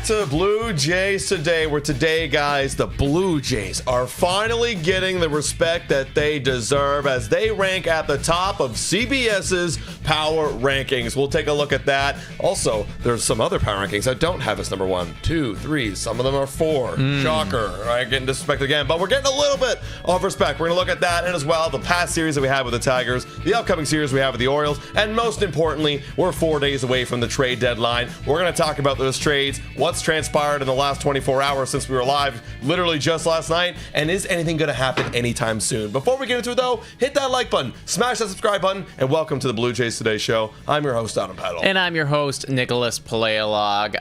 to Blue Jays Today, where today, guys, the Blue Jays are finally getting the respect that they deserve as they rank at the top of CBS's power rankings. We'll take a look at that. Also, there's some other power rankings that don't have us number 1, 2, 3. Some of them are 4. Shocker, right? Getting disrespected again, but we're getting a little bit of respect. We're going to look at that and as well the past series that we had with the Tigers, the upcoming series we have with the Orioles, and most importantly, we're 4 days away from the trade deadline. We're going to talk about those trades, what's transpired in the last 24 hours since we were live literally just last night, and is anything going to happen anytime soon? Before we get into it, though, hit that like button, smash that subscribe button, and welcome to the Blue Jays Today show. I'm your host, Adam Peddle. And I'm your host, Nicholas Paleolog.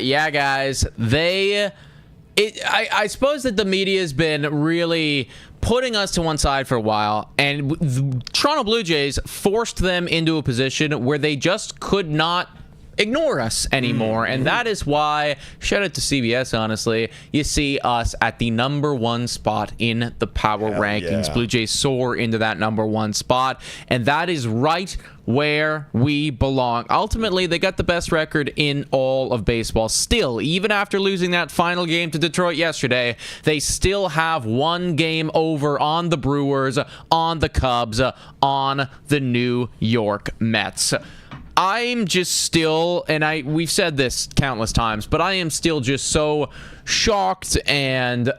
Yeah, guys, I suppose that the media has been really putting us to one side for a while, and the Toronto Blue Jays forced them into a position where they just could not ignore us anymore. And that is why, shout out to CBS, honestly, you see us at the number 1 spot in the power rankings. Yeah. Blue Jays soar into that number 1 spot, and that is right where we belong. Ultimately, they got the best record in all of baseball. Still, even after losing that final game to Detroit yesterday, they still have 1 game over on the Brewers, on the Cubs, on the New York Mets. I'm just still, and we've said this countless times, but I am still just so shocked and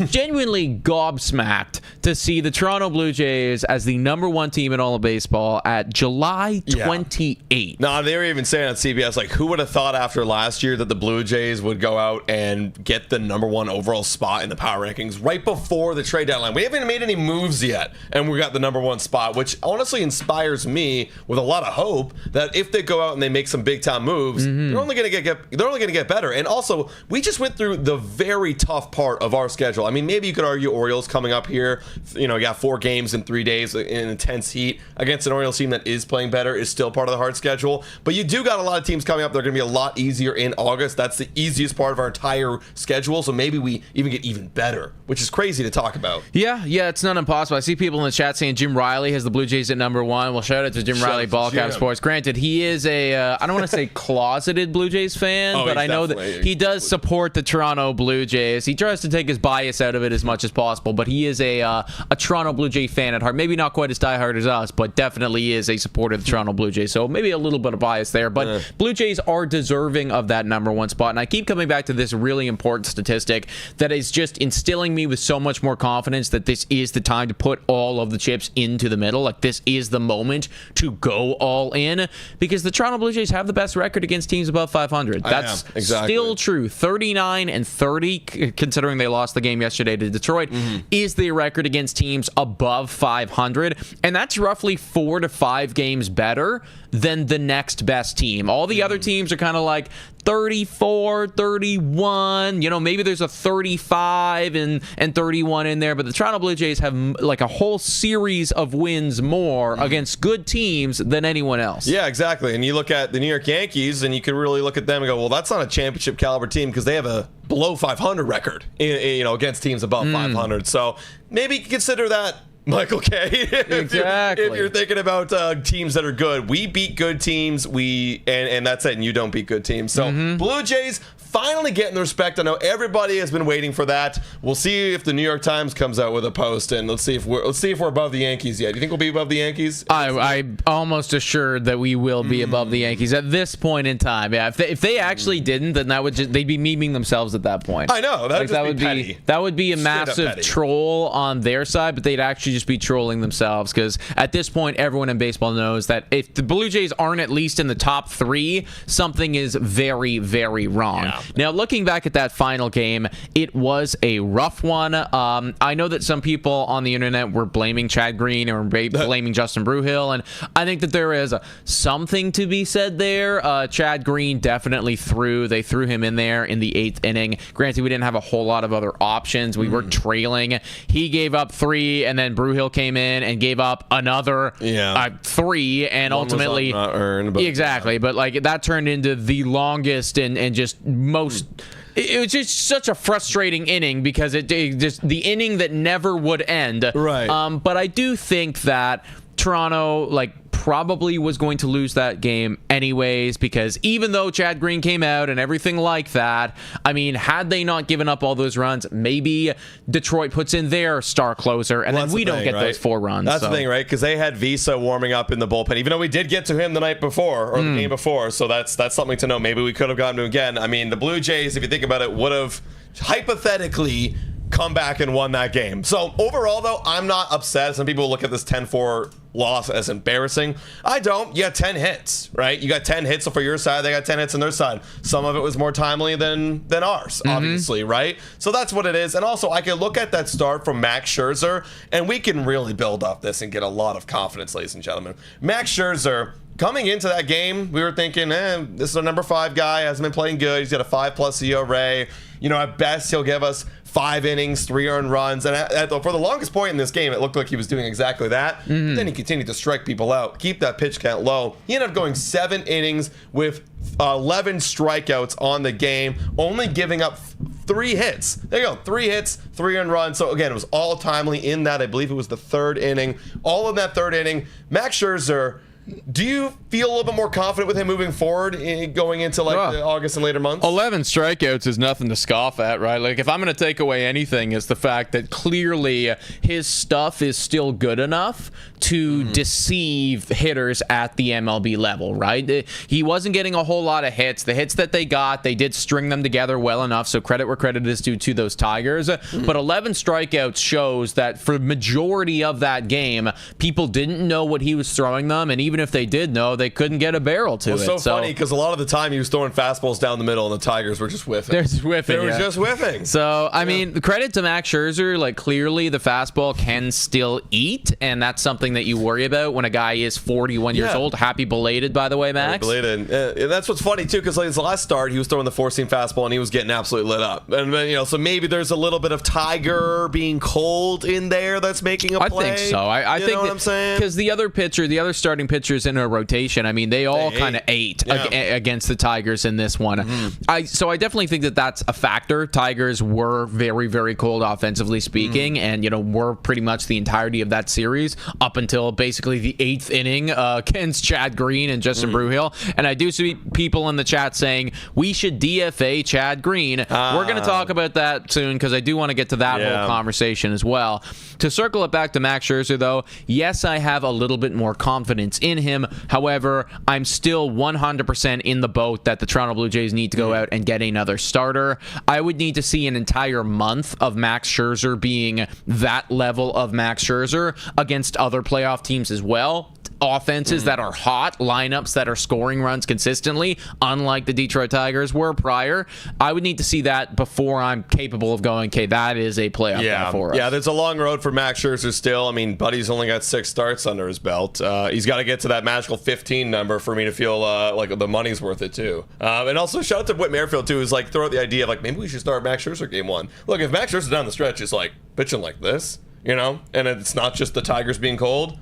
genuinely gobsmacked to see the Toronto Blue Jays as the number 1 team in all of baseball at July 28th. No, they were even saying on CBS, like, who would have thought after last year that the Blue Jays would go out and get the number 1 overall spot in the power rankings right before the trade deadline? We haven't made any moves yet, and we got the number 1 spot, which honestly inspires me with a lot of hope that if they go out and they make some big time moves, they're only going to get better. And also, we just went through the very tough part of our schedule. I mean, maybe you could argue Orioles coming up here, you got 4 games in 3 days in intense heat against an Orioles team that is playing better, is still part of the hard schedule. But you do got a lot of teams coming up. They're going to be a lot easier in August. That's the easiest part of our entire schedule. So maybe we even get even better, which is crazy to talk about. Yeah, it's not impossible. I see people in the chat saying Jim Riley has the Blue Jays at number 1. Well, shout out to Jim Riley, Ballcap Sports. Granted, he is I don't want to say closeted Blue Jays fan, but I know that he does support the Toronto Blue Jays. He tries to take his bias out of it as much as possible, but he is a Toronto Blue Jay fan at heart. Maybe not quite as diehard as us, but definitely is a supporter of the Toronto Blue Jays. So maybe a little bit of bias there, but Blue Jays are deserving of that number 1 spot. And I keep coming back to this really important statistic that is just instilling me with so much more confidence that this is the time to put all of the chips into the middle. Like, this is the moment to go all in, because the Toronto Blue Jays have the best record against teams above 500. That's still true. 39-30, considering they lost the game yesterday to Detroit, is the record against teams above 500, and that's roughly 4 to 5 games better than the next best team. All the other teams are kind of like 34, 31, maybe there's a 35 and 31 in there, but the Toronto Blue Jays have like a whole series of wins more against good teams than anyone else. Yeah, exactly. And you look at the New York Yankees, and you can really look at them and go, well, that's not a championship caliber team because they have a below 500 record, against teams above 500. So maybe consider that, Michael K. Exactly. If you're thinking about teams that are good, we beat good teams. And that's it. And you don't beat good teams. So Blue Jays finally getting the respect. I know everybody has been waiting for that. We'll see if the New York Times comes out with a post, and let's see if we're above the Yankees yet. Do you think we'll be above the Yankees? I'm almost assured that we will be above the Yankees at this point in time. Yeah, if they actually didn't, then they'd be memeing themselves at that point. I know that would be a massive troll on their side, but they'd actually just be trolling themselves, because at this point, everyone in baseball knows that if the Blue Jays aren't at least in the top 3, something is very, very wrong. Yeah. Now, looking back at that final game, it was a rough one. I know that some people on the internet were blaming Chad Green or blaming Justin Bruhill, and I think that there is something to be said there. Chad Green definitely they threw him in there in the 8th inning. Granted, we didn't have a whole lot of other options. We were trailing. He gave up 3, and then Bruhill came in and gave up another 3, and One ultimately was not earned, but exactly. But like that turned into the longest and just most. It was just such a frustrating inning because it just the inning that never would end. Right. But I do think that Toronto probably was going to lose that game anyways, because even though Chad Green came out and everything like that, I mean, had they not given up all those runs, maybe Detroit puts in their star closer, and then we don't get those 4 runs. That's the thing, right? Because they had Visa warming up in the bullpen, even though we did get to him the night before, or the game before, so that's something to know. Maybe we could have gotten to him again. I mean, the Blue Jays, if you think about it, would have hypothetically come back and won that game. So overall, though, I'm not upset. Some people look at this 10-4 loss as embarrassing. I don't. You got 10 hits, right? You got 10 hits for your side. They got 10 hits on their side. Some of it was more timely than ours, obviously, right? So that's what it is. And also, I can look at that start from Max Scherzer, and we can really build off this and get a lot of confidence, ladies and gentlemen. Max Scherzer, coming into that game, we were thinking, this is a number 5 guy, hasn't been playing good. He's got a 5+ ERA. You know, at best, he'll give us 5 innings, 3 earned runs. And for the longest point in this game, it looked like he was doing exactly that. Then he continued to strike people out, keep that pitch count low. He ended up going 7 innings with 11 strikeouts on the game, only giving up 3 hits. There you go, 3 hits, 3 earned runs. So again, it was all timely in that. I believe it was the 3rd inning. All of that 3rd inning, Max Scherzer, do you feel a little bit more confident with him moving forward going into the August and later months? 11 strikeouts is nothing to scoff at, right? Like, if I'm going to take away anything, it's the fact that clearly his stuff is still good enough to deceive hitters at the MLB level, right? He wasn't getting a whole lot of hits. The hits that they got, they did string them together well enough, so credit where credit is due to those Tigers. But 11 strikeouts shows that for the majority of that game, people didn't know what he was throwing them, and even if they did know, they couldn't get a barrel to it. So funny, because a lot of the time he was throwing fastballs down the middle, and the Tigers were just whiffing. They're just whiffing. They were just whiffing. So, I mean, credit to Max Scherzer. Like, clearly the fastball can still eat, and that's something that you worry about when a guy is 41 years old. Happy belated, by the way, Max. Happy belated. And that's what's funny, too, because like his last start, he was throwing the 4-seam fastball, and he was getting absolutely lit up. And then, so maybe there's a little bit of Tiger being cold in there that's making a play. I think so. I think what I'm saying? Because the other starting pitchers in a rotation, I mean, they all kind of ate against the Tigers in this one. So I definitely think that that's a factor. Tigers were very, very cold offensively speaking, and were pretty much the entirety of that series up until basically the 8th inning against Chad Green and Justin Brewhill. And I do see people in the chat saying we should DFA Chad Green. We're going to talk about that soon, because I do want to get to that whole conversation as well. To circle it back to Max Scherzer, though, yes, I have a little bit more confidence in him. However, I'm still 100% in the boat that the Toronto Blue Jays need to go out and get another starter. I would need to see an entire month of Max Scherzer being that level of Max Scherzer against other playoff teams as well. Offenses that are hot, lineups that are scoring runs consistently, unlike the Detroit Tigers were prior. I would need to see that before I'm capable of going, okay, that is a playoff guy for us. Yeah, there's a long road for Max Scherzer still. I mean, Buddy's only got 6 starts under his belt. He's got to get to that magical 15 number for me to feel like the money's worth it, too. And also, shout out to Whit Merrifield, too, who's like, throw out the idea of, maybe we should start Max Scherzer game 1. Look, if Max Scherzer down the stretch is, pitching like this, and it's not just the Tigers being cold,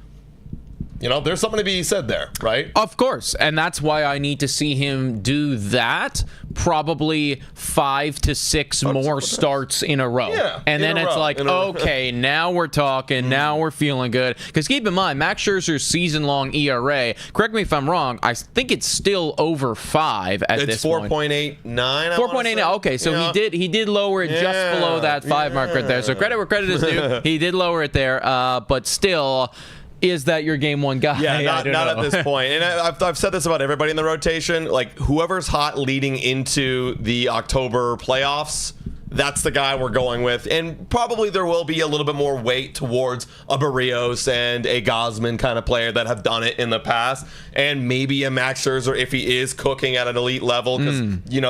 there's something to be said there, right? Of course. And that's why I need to see him do that probably 5 to 6 more starts in a row. Yeah, and then it's like, okay, now we're talking. Now we're feeling good. Because keep in mind, Max Scherzer's season-long ERA, correct me if I'm wrong, I think it's still over 5 at this point. It's 4.89. 4.89. Okay, so he did lower it just below that 5 mark right there. So credit where credit is due. He did lower it there, but still... Is that your game 1 guy? Yeah, not at this point. And I've said this about everybody in the rotation. Whoever's hot leading into the October playoffs, that's the guy we're going with. And probably there will be a little bit more weight towards a Barrios and a Gosman kind of player that have done it in the past. And maybe a Max Scherzer if he is cooking at an elite level, because,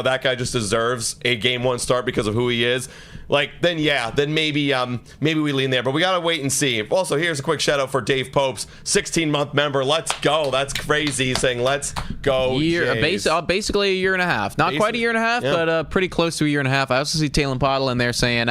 that guy just deserves a game 1 start because of who he is. Then maybe we lean there. But we got to wait and see. Also, here's a quick shout out for Dave Pope's 16-month member. Let's go. That's crazy. He's saying, let's go. Basically a year and a half. Not quite a year and a half, but pretty close to a year and a half. I also see Talon Pottle in there saying,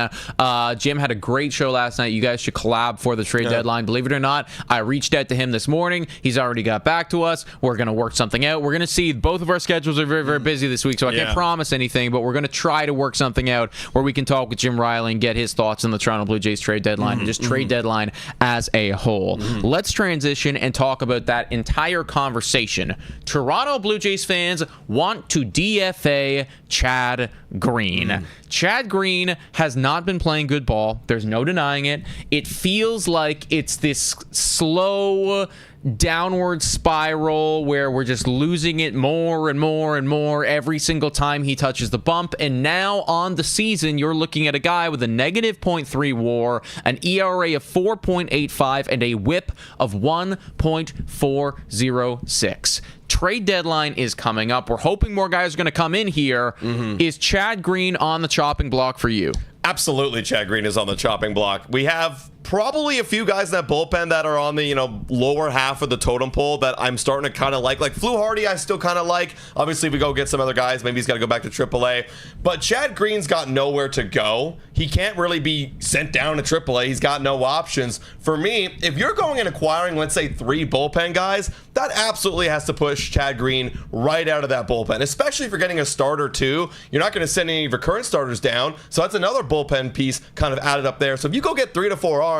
Jim had a great show last night. You guys should collab for the trade deadline. Believe it or not, I reached out to him this morning. He's already got back to us. We're going to work something out. We're going to see. Both of our schedules are very, very busy this week, so I can't promise anything, but we're going to try to work something out where we can talk with Jim Riley and get his thoughts on the Toronto Blue Jays trade deadline and just trade deadline as a whole. Let's transition and talk about that entire conversation. Toronto Blue Jays fans want to DFA Chad Green. Chad Green has not been playing good ball. There's no denying it. It feels like it's this slow downward spiral where we're just losing it more and more and more every single time he touches the bump. And now on the season, you're looking at a guy with a negative .3 WAR, an ERA of 4.85, and a WHIP of 1.406. Trade deadline is coming up. We're hoping more guys are going to come in here. Is Chad Green on the chopping block for you? Absolutely, Chad Green is on the chopping block. We have probably a few guys in that bullpen that are on the lower half of the totem pole that I'm starting to kind of like. Like Flu Hardy, I still kind of like. Obviously, if we go get some other guys, maybe he's got to go back to AAA. But Chad Green's got nowhere to go. He can't really be sent down to AAA. He's got no options. For me, if you're going and acquiring, let's say, 3 bullpen guys, that absolutely has to push Chad Green right out of that bullpen, especially if you're getting a starter too. You're not going to send any of your current starters down. So that's another bullpen piece kind of added up there. So if you go get 3 to 4 arms,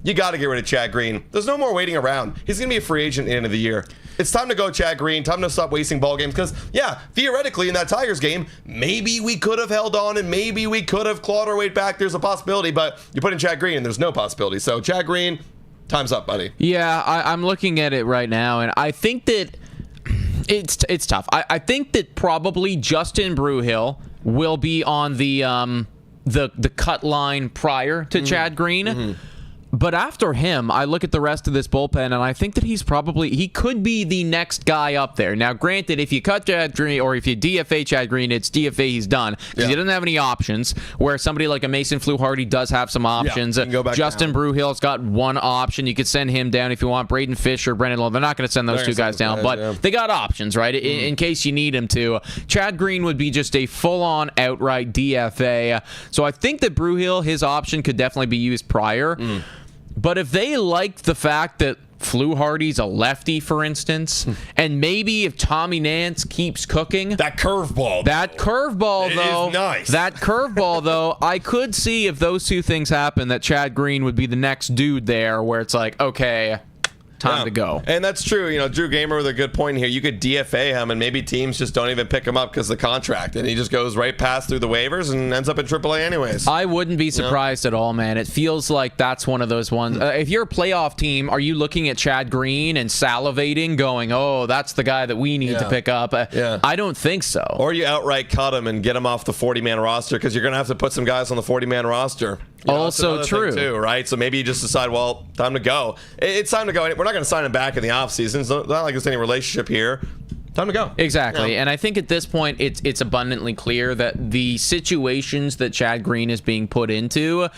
you got to get rid of Chad Green. There's no more waiting around. He's going to be a free agent at the end of the year. It's time to go, Chad Green. Time to stop wasting ball games because, yeah, theoretically in that Tigers game, maybe we could have held on and maybe we could have clawed our way back. There's a possibility, but you put in Chad Green and there's no possibility. So Chad Green, time's up, buddy. Yeah, I'm looking at it right now, and I think that it's tough. I think that probably Justin Brewhill will be on the cut line prior to Chad Green. But after him, I look at the rest of this bullpen, and I think that he could be the next guy up there. Now, granted, if you cut Chad Green, or if you DFA Chad Green, it's DFA, he's done. Because he doesn't have any options, where somebody like a Mason Flu Hardy does have some options. Justin Brewhill's got one option. You could send him down if you want. Braden Fisher, Brendan Lowe. They're not going to send those two guys down, but they got options, right, in case you need him to. Chad Green would be just a full-on outright DFA. So I think that Brewhill, his option could definitely be used prior. But if they like the fact that Flu Hardy's a lefty, for instance, and maybe if Tommy Nance keeps cooking, that curveball, though, I could see if those two things happen that Chad Green would be the next dude there, where it's like, okay, time to go. And that's true. Drew Gamer with a good point here. You could DFA him, and maybe teams just don't even pick him up because of the contract, and he just goes right past through the waivers and ends up in AAA anyways. I wouldn't be surprised at all, man. It feels like that's one of those ones. If you're a playoff team, are you looking at Chad Green and salivating, going, oh, that's the guy that we need to pick up? I don't think so. Or you outright cut him and get him off the 40-man roster because you're going to have to put some guys on the 40-man roster. Also true, too, right? So maybe you just decide, well, time to go. It's time to go. We're not going to sign him back in the offseason. It's not like there's any relationship here. Time to go. Exactly. And I think at this point, it's abundantly clear that the situations that Chad Green is being put into,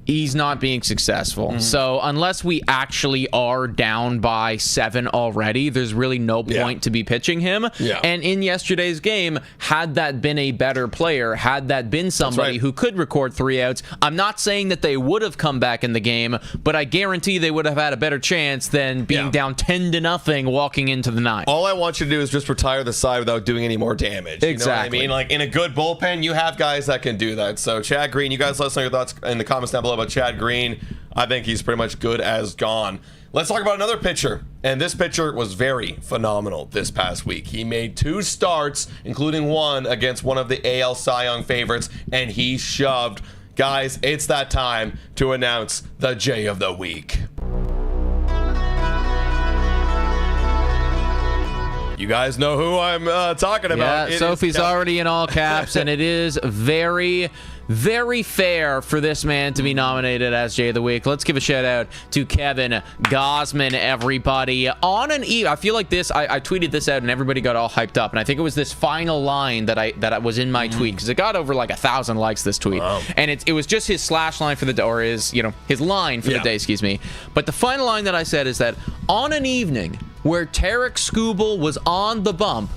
he's not being successful. So unless we actually are down by 7 already, there's really no point to be pitching him. And in yesterday's game, had that been a better player, had that been somebody who could record 3 outs, I'm not saying that they would have come back in the game, but I guarantee they would have had a better chance than being down 10-0 walking into the 9th. All I want you to do is just retire the side without doing any more damage. Exactly. You know what I mean? Like in a good bullpen, you have guys that can do that. So Chad Green, you guys let us know your thoughts in the comments down below about Chad Green. I think he's pretty much good as gone. Let's talk about another pitcher. And this pitcher was very phenomenal this past week. He made 2 starts, including one against one of the AL Cy Young favorites, and he shoved. Guys, it's that time to announce the J of the Week. You guys know who I'm talking about. Yeah, Sophie's already in all caps, and it is very, very fair for this man to be nominated as J of the Week. Let's give a shout out to Kevin Gosman, everybody. On an eve, I feel like this, I tweeted this out and everybody got all hyped up, and I think it was this final line that was in my tweet, because it got over like 1,000 likes, this tweet. Wow. And it was just his slash line for the day, or his line for the day, excuse me. But the final line that I said is that on an evening where Tarek Skubal was on the bump,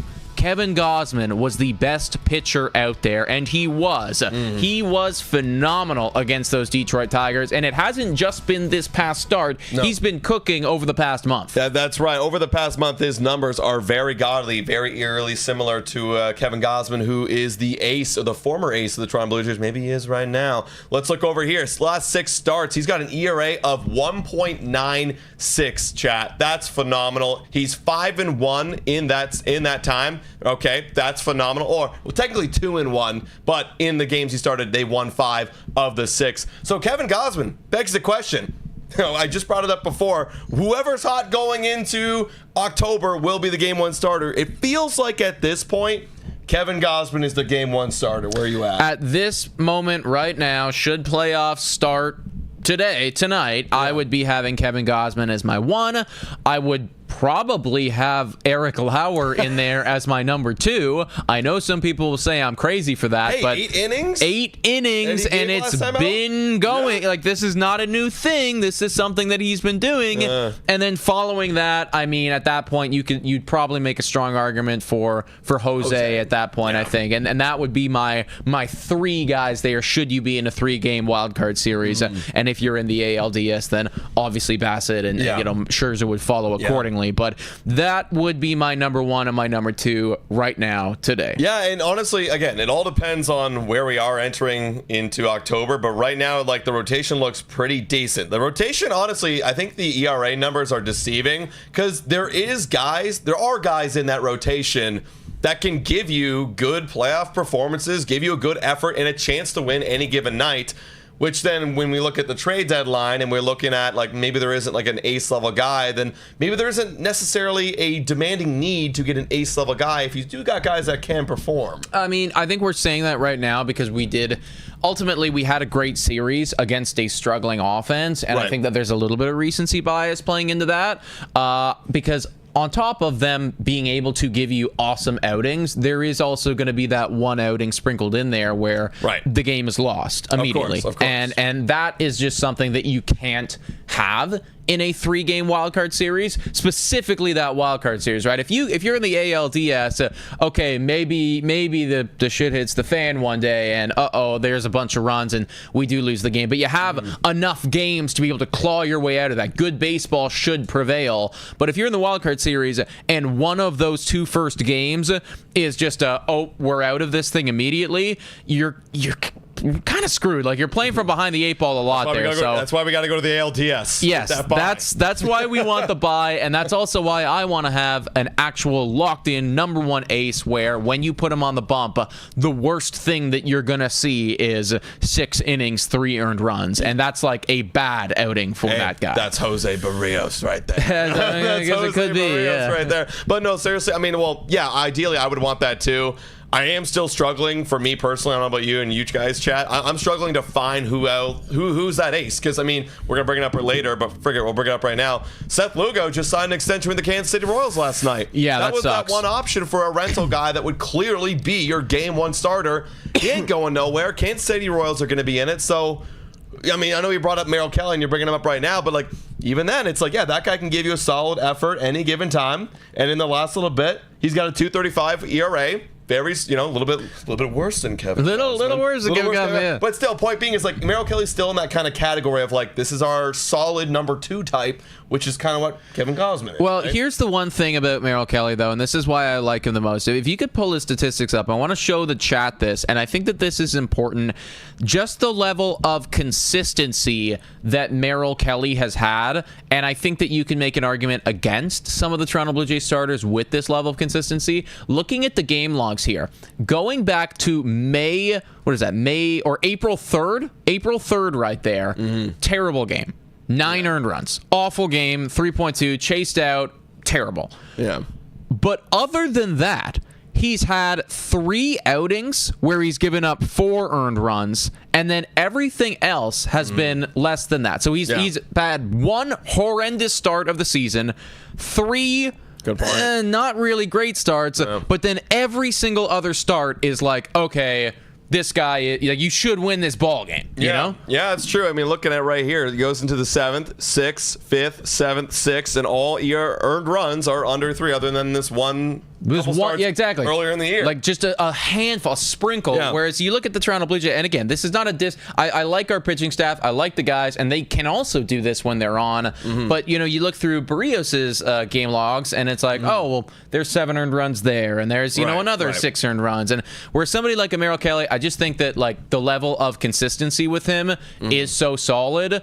Kevin Gausman was the best pitcher out there, and he was. He was phenomenal against those Detroit Tigers, and it hasn't just been this past start. No. He's been cooking over the past month. That's right. Over the past month, his numbers are very godly, very eerily similar to Kevin Gausman, who is the ace, or the former ace of the Toronto Blue Jays. Maybe he is right now. Let's look over here. His last 6 starts, he's got an ERA of 1.96, chat. That's phenomenal. He's 5-1 in that time. Okay, that's phenomenal. Or, well, technically 2-1, but in the games he started, they won 5 of the 6. So Kevin Gausman begs the question. I just brought it up before. Whoever's hot going into October will be the game 1 starter. It feels like at this point, Kevin Gausman is the game 1 starter. Where are you at? At this moment right now, should playoffs start tonight, I would be having Kevin Gausman as my 1. I would probably have Eric Lauer in there as my number 2. I know some people will say I'm crazy for that, but 8 innings? 8 innings, and it's been going. Yeah. Like, this is not a new thing. This is something that he's been doing. And then following that, I mean, at that point, you'd probably make a strong argument for Jose at that point, I think. And that would be my 3 guys there, should you be in a 3-game wildcard series. And if you're in the ALDS, then obviously Bassett and Scherzer would follow accordingly. But that would be my number 1 and my number 2 right now today. Yeah, and honestly, again, it all depends on where we are entering into October. But right now, like, the rotation looks pretty decent. The rotation, honestly, I think the ERA numbers are deceiving, because there are guys in that rotation that can give you good playoff performances, give you a good effort, and a chance to win any given night. Which then, when we look at the trade deadline and we're looking at, like, maybe there isn't like an ace level guy, then maybe there isn't necessarily a demanding need to get an ace level guy if you do got guys that can perform. I mean, I think we're saying that right now because ultimately we had a great series against a struggling offense, and I think that there's a little bit of recency bias playing into that because on top of them being able to give you awesome outings, there is also going to be that one outing sprinkled in there where the game is lost immediately. Of course. And that is just something that you can't have in a 3-game wildcard series, specifically that wildcard series, right? If you're in the ALDS, okay, maybe the shit hits the fan one day, and there's a bunch of runs, and we do lose the game. But you have enough games to be able to claw your way out of that. Good baseball should prevail. But if you're in the wildcard series, and one of those 2 first games is just we're out of this thing immediately, you're kind of screwed. Like, you're playing from behind the 8 ball a lot there. That's why we got to go to the ALDS. Yes, that's why we want the bye, and that's also why I want to have an actual locked-in number 1 ace where when you put him on the bump, the worst thing that you're going to see is 6 innings, 3 earned runs, and that's like a bad outing for that guy. That's Jose Barrios right there. That's Jose it could Barrios right there. But no, seriously, I mean, well, yeah, ideally I would want that too. I am still struggling, for me personally. I don't know about you and you guys, chat. I'm struggling to find who's that ace. Because, I mean, we're going to bring it up later, but we'll bring it up right now. Seth Lugo just signed an extension with the Kansas City Royals last night. Yeah, that was sucks. That one option for a rental guy that would clearly be your game 1 starter. He ain't going nowhere. Kansas City Royals are going to be in it. So, I mean, I know you brought up Merrill Kelly and you're bringing him up right now, but, like, even then, it's like, yeah, that guy can give you a solid effort any given time. And in the last little bit, he's got a 2.35 ERA. Very, a little bit worse than Kevin. Little worse than Kevin. Yeah. But still, point being is, like, Merrill Kelly's still in that kind of category of, like, this is our solid number 2 type, which is kind of what Kevin Gausman is. Well, here's the one thing about Merrill Kelly, though, and this is why I like him the most. If you could pull his statistics up, I want to show the chat this, and I think that this is important. Just the level of consistency that Merrill Kelly has had, and I think that you can make an argument against some of the Toronto Blue Jays starters with this level of consistency. Looking at the game logs here, going back to May or April 3rd? April 3rd right there. Terrible game. 9 earned runs. Awful game. 3.2. Chased out. Terrible. Yeah. But other than that, he's had 3 outings where he's given up 4 earned runs, and then everything else has been less than that. So he's had 1 horrendous start of the season, 3 not really great starts, but then every single other start is like, okay, this guy, you should win this ball game. You know? Yeah, it's true. I mean, looking at it right here, it goes into the 7th, 6th, 5th, 7th, 6th, and all earned runs are under 3, other than this one It was one, yeah, exactly. Earlier in the year. Like just a handful, a sprinkle. Yeah. Whereas you look at the Toronto Blue Jays, and again, this is not a diss. I like our pitching staff. I like the guys, and they can also do this when they're on. But, you know, you look through Barrios' game logs, and it's like, oh, well, there's 7 earned runs there, and there's, you know, another 6 earned runs. And where somebody like a Merrill Kelly, I just think that, like, the level of consistency with him is so solid.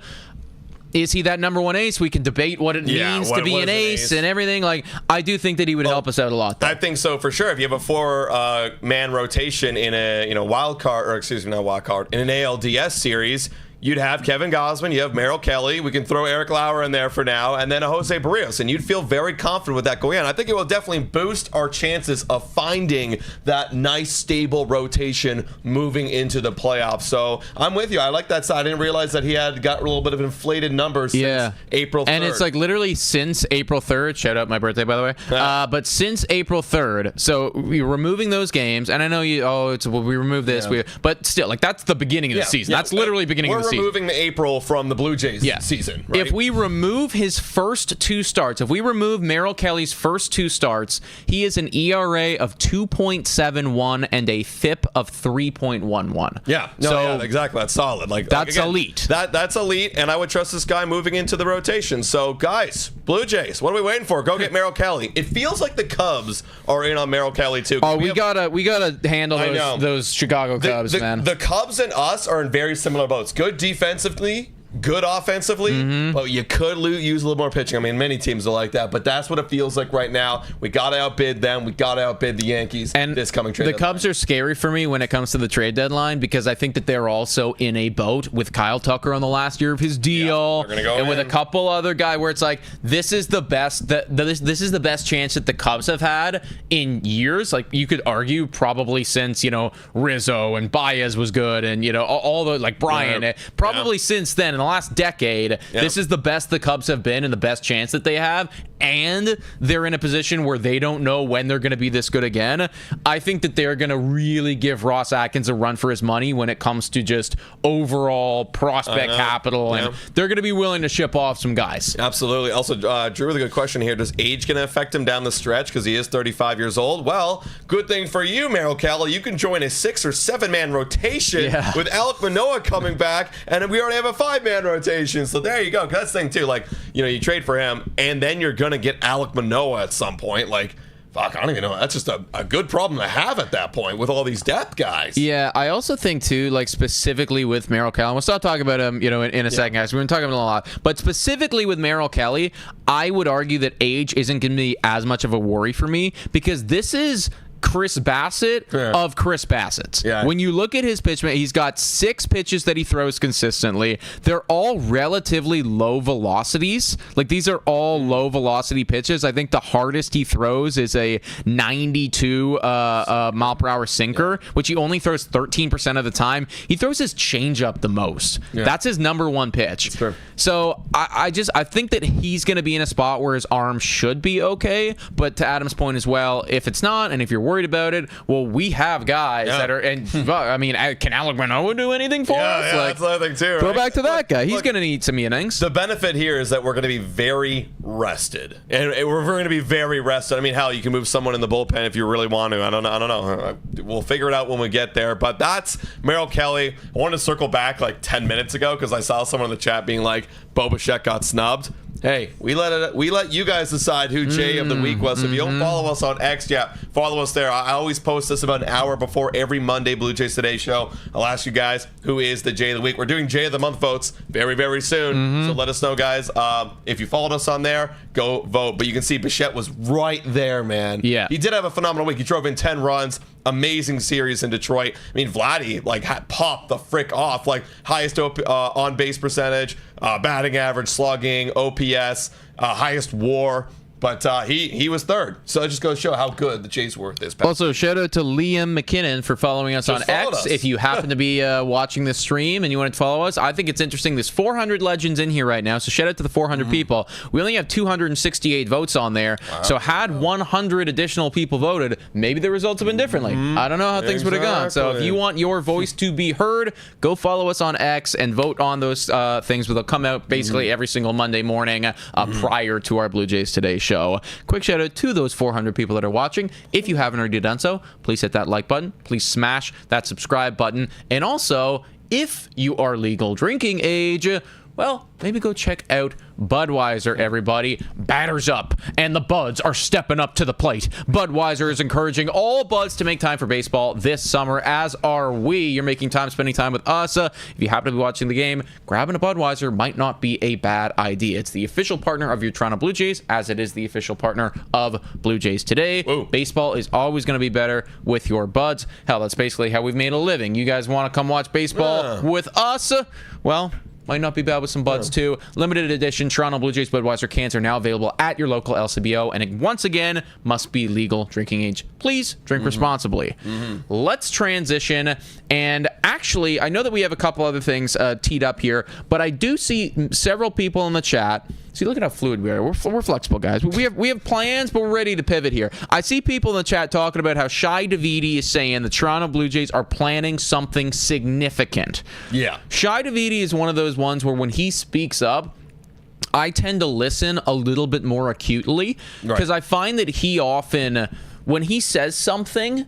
Is he that number 1 ace? We can debate what it means to be an ace and everything. Like, I do think that he would help us out a lot, though. I think so for sure. If you have a 4-man rotation in a in an ALDS series, you'd have Kevin Gausman, you have Merrill Kelly, we can throw Eric Lauer in there for now, and then a Jose Barrios, and you'd feel very confident with that going on. I think it will definitely boost our chances of finding that nice, stable rotation moving into the playoffs. So I'm with you. I like that side. I didn't realize that he had got a little bit of inflated numbers since April 3rd. And it's like literally since April 3rd, shout out my birthday, by the way, but since April 3rd, so we're removing those games, and I know we removed this, but still, like, that's the beginning of the season. That's literally beginning of the season. We're removing the April from the Blue Jays season, right? If we remove his first 2 starts, if we remove Merrill Kelly's first 2 starts, he is an ERA of 2.71 and a FIP of 3.11. Exactly. That's solid. Like, that's elite. That's elite, and I would trust this guy moving into the rotation. So, guys, Blue Jays, what are we waiting for? Go get Merrill Kelly. It feels like the Cubs are in on Merrill Kelly too. Oh, we gotta handle those Chicago Cubs, man. The Cubs and us are in very similar boats. Good defensively, good offensively, but you could use a little more pitching. I mean, many teams are like that, but that's what it feels like right now. We got to outbid them. We got to outbid the Yankees and this coming trade deadline. Cubs are scary for me when it comes to the trade deadline because I think that they're also in a boat with Kyle Tucker on the last year of his deal and with a couple other guys where it's like, this is the best this is the best chance that the Cubs have had in years. Like, you could argue probably since, you know, Rizzo and Baez was good and, you know, all the, like, Brian, probably since then. In the last decade, this is the best the Cubs have been and the best chance that they have, and they're in a position where they don't know when they're going to be this good again. I think that they're going to really give Ross Atkins a run for his money when it comes to just overall prospect capital, and they're going to be willing to ship off some guys. Absolutely. Also, Drew, with a good question here. Does age going to affect him down the stretch because he is 35 years old? Well, good thing for you, Merrill Kelly. You can join a 6 or 7-man rotation with Alek Manoah coming back, and we already have a 5-man rotation. So there you go. That's the thing too. Like, you know, you trade for him, and then you're gonna get Alek Manoah at some point. Like, fuck, I don't even know. That's just a good problem to have at that point with all these depth guys. Yeah, I also think too, like, specifically with Merrill Kelly, we'll start talking about him, you know, in a second, guys. We're going to talk about him a lot, but specifically with Merrill Kelly, I would argue that age isn't going to be as much of a worry for me because this is Chris Bassett of Chris Bassett's. When you look at his pitch, he's got 6 pitches that he throws consistently. They're all relatively low velocities. Like, these are all low velocity pitches. I think the hardest he throws is a 92 mile per hour sinker, which he only throws 13% of the time. He throws his changeup the most. That's his number 1 pitch. So I think that he's going to be in a spot where his arm should be okay. But to Adam's point as well, if it's not, and if you're worried about it, well, we have guys that are, and I mean, can Alek Manoah do anything for us? Like, that's the other thing too, right? Throw back to that guy. He's going to need some innings. The benefit here is that we're going to be very rested, and we're going to be very rested. I mean, hell, you can move someone in the bullpen if you really want to. I don't know. We'll figure it out when we get there. But that's Merrill Kelly. I wanted to circle back like 10 minutes ago because I saw someone in the chat being like, Bo Bichette got snubbed. Hey, we let you guys decide who Jay of the Week was. So if you don't follow us on X, follow us there. I always post this about an hour before every Monday Blue Jays Today show. I'll ask you guys who is the Jay of the Week. We're doing Jay of the Month votes very, very soon. So let us know, guys. If you followed us on there, go vote. But you can see Bichette was right there, man. Yeah. He did have a phenomenal week. He drove in 10 runs. Amazing series in Detroit. I mean, Vladdy popped the frick off. Like, highest on base percentage, batting average, slugging, OPS, highest WAR. But he was third. So it just goes to show how good the Jays were this past. Also, shout out to Liam McKinnon for following us on X. If you happen to be watching this stream and you want to follow us, I think it's interesting. There's 400 legends in here right now, so shout out to the 400 people. We only have 268 votes on there. Wow. So had 100 additional people voted, maybe the results have been differently. I don't know how things would have gone. So if you want your voice to be heard, go follow us on X and vote on those things. They'll come out basically every single Monday morning prior to our Blue Jays Today show. show. Quick shout out to those 400 people that are watching. If you haven't already done so, please hit that like button. Please smash that subscribe button. And also, if you are legal drinking age, well, maybe go check out Budweiser, everybody. Batters up, and the Buds are stepping up to the plate. Budweiser is encouraging all Buds to make time for baseball this summer, as are we. You're making time, spending time with us. If you happen to be watching the game, grabbing a Budweiser might not be a bad idea. It's the official partner of your Toronto Blue Jays, as it is the official partner of Blue Jays Today. Whoa. Baseball is always going to be better with your Buds. Hell, that's basically how we've made a living. You guys want to come watch baseball with us? Well, might not be bad with some Buds, too. Limited edition Toronto Blue Jays Budweiser cans are now available at your local LCBO, and it, once again, must be legal drinking age. Please drink responsibly. Let's transition, and actually, I know that we have a couple other things teed up here, but I do see several people in the chat. See, look at how fluid we are. We're flexible, guys. We have plans, but we're ready to pivot here. I see people in the chat talking about how Shai Davidi is saying the Toronto Blue Jays are planning something significant. Yeah. Shai Davidi is one of those ones where when he speaks up, I tend to listen a little bit more acutely because I find that he often, when he says something,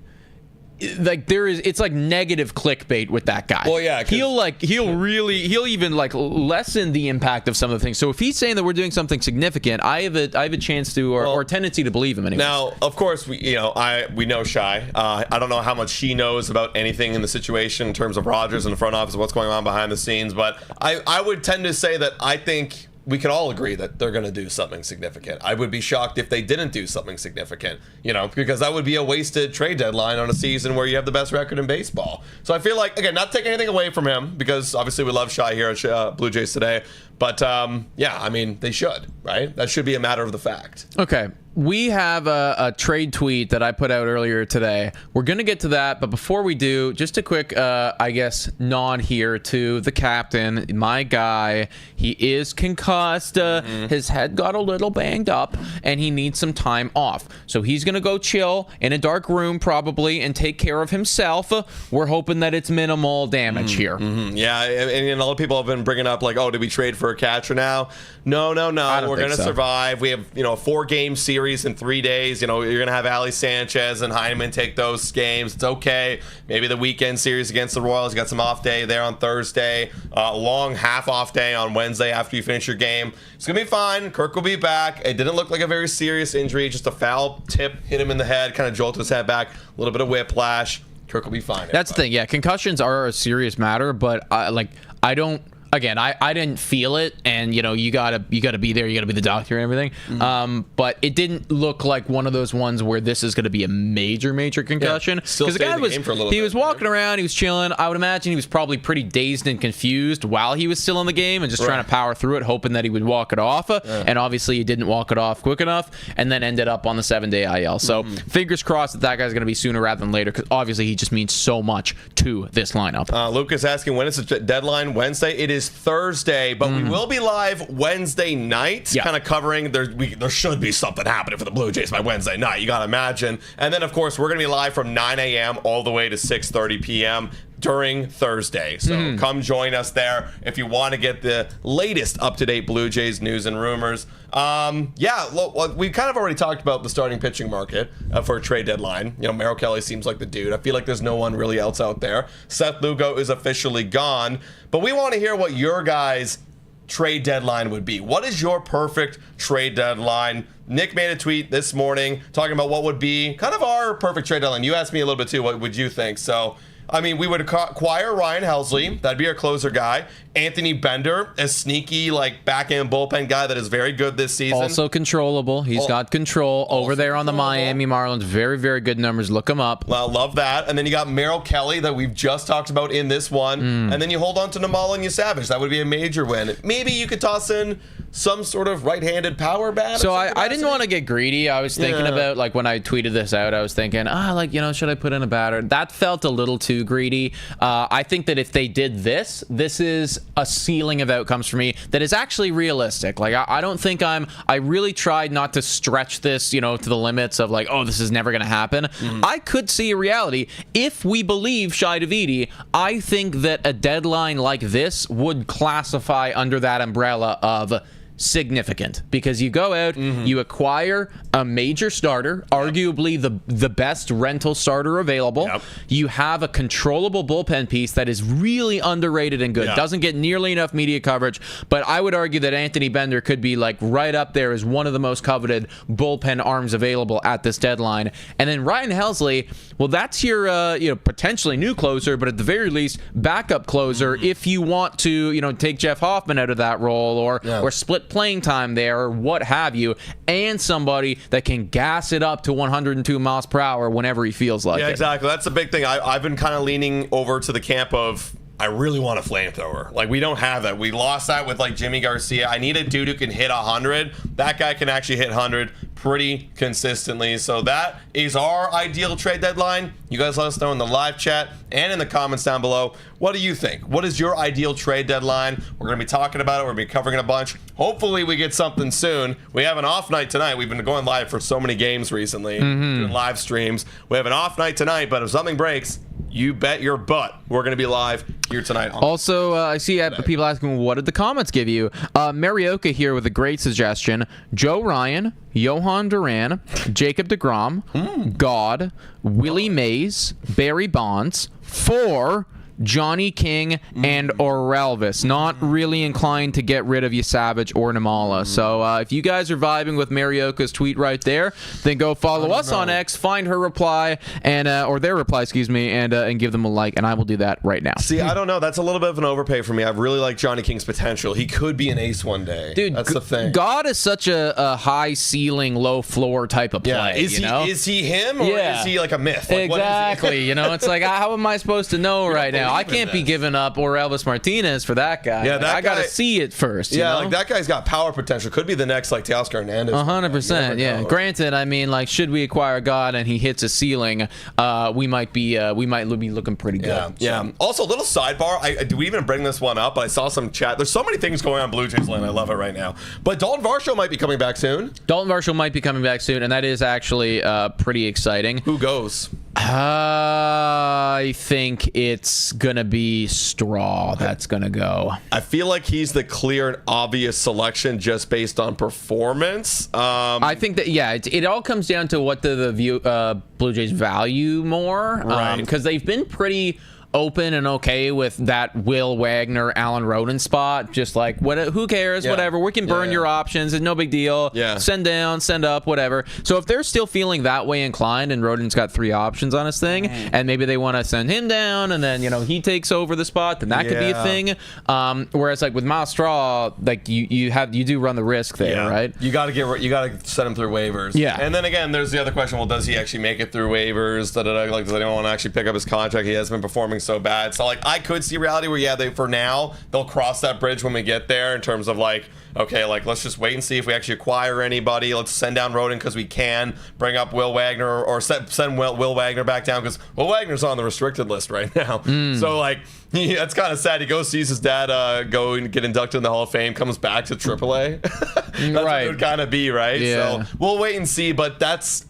like it's like negative clickbait with that guy. Well, yeah, he'll even like lessen the impact of some of the things. So if he's saying that we're doing something significant, I have a chance to or a tendency to believe him. Anyways. Now, of course, we know Shai. I don't know how much she knows about anything in the situation in terms of Rogers and the front office, what's going on behind the scenes. But I would tend to say that I think we can all agree that they're going to do something significant. I would be shocked if they didn't do something significant, because that would be a wasted trade deadline on a season where you have the best record in baseball. So I feel like, again, not taking anything away from him, because obviously we love Shai here at Blue Jays Today. But, they should, right? That should be a matter of the fact. Okay. We have a trade tweet that I put out earlier today. We're going to get to that, but before we do, just a quick, nod here to the captain, my guy. He is concussed. His head got a little banged up, and he needs some time off. So he's going to go chill in a dark room probably and take care of himself. We're hoping that it's minimal damage here. Yeah, and a lot of people have been bringing up, like, oh, did we trade for a catcher now? No. We're going to survive. We have, a 4-game series in 3 days. You're going to have Ali Sanchez and Heineman take those games. It's okay. Maybe the weekend series against the Royals. You got some off day there on Thursday. Long half off day on Wednesday after you finish your game. It's going to be fine. Kirk will be back. It didn't look like a very serious injury. Just a foul tip hit him in the head, kind of jolted his head back. A little bit of whiplash. Kirk will be fine. That's the thing. Yeah, concussions are a serious matter, but I don't. Again, I didn't feel it, and you gotta be there, you gotta be the doctor and everything. But it didn't look like one of those ones where this is gonna be a major concussion. Because the guy was walking around, he was chilling. I would imagine he was probably pretty dazed and confused while he was still in the game and just trying to power through it, hoping that he would walk it off. And obviously he didn't walk it off quick enough, and then ended up on the 7-day IL. So fingers crossed that guy's gonna be sooner rather than later, because obviously he just means so much to this lineup. Lucas asking when is the deadline. Wednesday. It is Thursday, but we will be live Wednesday night, kind of covering. There should be something happening for the Blue Jays by Wednesday night. You gotta imagine. And then, of course, we're gonna be live from 9 a.m. all the way to 6:30 p.m. during Thursday. So come join us there if you want to get the latest up-to-date Blue Jays news and rumors. Look, we kind of already talked about the starting pitching market for a trade deadline. Merrill Kelly seems like the dude. I feel like there's no one really else out there. Seth Lugo is officially gone. But we want to hear what your guys' trade deadline would be. What is your perfect trade deadline? Nick made a tweet this morning talking about what would be kind of our perfect trade deadline. You asked me a little bit too, what would you think? So, we would acquire Ryan Helsley. That'd be our closer guy. Anthony Bender, a sneaky, back-end bullpen guy that is very good this season. Also controllable. He's got control over there on the Miami Marlins. Very, very good numbers. Look him up. Well, love that. And then you got Merrill Kelly that we've just talked about in this one. And then you hold on to Namal and Savage. That would be a major win. Maybe you could toss in some sort of right-handed power bat. So I didn't want to get greedy. I was thinking about, when I tweeted this out, I was thinking, should I put in a batter? That felt a little too greedy. I think that if they did this is a ceiling of outcomes for me that is actually realistic. I don't think I really tried not to stretch this, to the limits of this is never going to happen. I could see a reality. If we believe Shai Davidi, I think that a deadline like this would classify under that umbrella of significant because you go out, you acquire a major starter, arguably the best rental starter available. You have a controllable bullpen piece that is really underrated and good. Doesn't get nearly enough media coverage, but I would argue that Anthony Bender could be like right up there as one of the most coveted bullpen arms available at this deadline. And then Ryan Helsley, well, that's your potentially new closer, but at the very least backup closer if you want to take Jeff Hoffman out of that role or split playing time there or what have you, and somebody that can gas it up to 102 miles per hour whenever he feels like it. Yeah, exactly. That's the big thing. I've been kind of leaning over to the camp of I really want a flamethrower. Like, we don't have that. We lost that with like Jimmy Garcia. I need a dude who can hit 100. That guy can actually hit 100 pretty consistently. So that is our ideal trade deadline. You guys let us know in the live chat and in the comments down below. What do you think? What is your ideal trade deadline? We're going to be talking about it. We're going to be covering a bunch. Hopefully we get something soon. We have an off night tonight. We've been going live for so many games recently, doing live streams. We have an off night tonight, but if something breaks, you bet your butt we're going to be live here tonight. Also, I see people asking, what did the comments give you? Marioka here with a great suggestion. Joe Ryan, Johan Duran, Jacob deGrom, God, Willie Mays, Barry Bonds, for Johnny King and Orelvis. Not really inclined to get rid of you, Savage or Namala. So if you guys are vibing with Marioka's tweet right there, then go follow us on X, find her reply and or their reply, excuse me, and give them a like, and I will do that right now. See, I don't know. That's a little bit of an overpay for me. I really like Johnny King's potential. He could be an ace one day. Dude, that's the thing. God is such a high ceiling, low floor type of play. Is he him or is he like a myth? Like, exactly. It's like, how am I supposed to know right now? I can't be giving up Orelvis Martinez for that guy. Yeah, I got to see it first. Like that guy's got power potential. Could be the next like Teoscar Hernandez. 100%. Yeah. Granted, I mean, like, should we acquire God and he hits a ceiling, we might be looking pretty good. Yeah. Also, a little sidebar. Do we even bring this one up? I saw some chat. There's so many things going on in Blue Jays land. I love it right now. But Dalton Varsho might be coming back soon. Dalton Varsho might be coming back soon, and that is actually pretty exciting. Who goes? I think it's going to be Straw that's going to go. I feel like he's the clear and obvious selection just based on performance. I think that, it all comes down to what the Blue Jays value more. Right. Because they've been pretty open and okay with that Will Wagner, Alan Roden spot. Just like, who cares? Whatever. We can burn your options. It's no big deal. Send down, send up, whatever. So if they're still feeling that way inclined and Roden's got 3 options on his thing, and maybe they want to send him down and then, he takes over the spot, then that could be a thing. Whereas like with Miles Straw, like you do run the risk there, right? You got to send him through waivers. And then again, there's the other question. Well, does he actually make it through waivers? Like, does anyone want to actually pick up his contract? He has been performing so bad. So like, I could see reality where for now they'll cross that bridge when we get there in terms of like, okay, like, let's just wait and see if we actually acquire anybody. Let's send down Roden because we can bring up Will Wagner or send Will Wagner back down because Will Wagner's on the restricted list right now. So like, that's kind of sad. He goes, sees his dad go and get inducted in the Hall of Fame, comes back to AAA. That's what it would kind of be, right? So we'll wait and see, but that's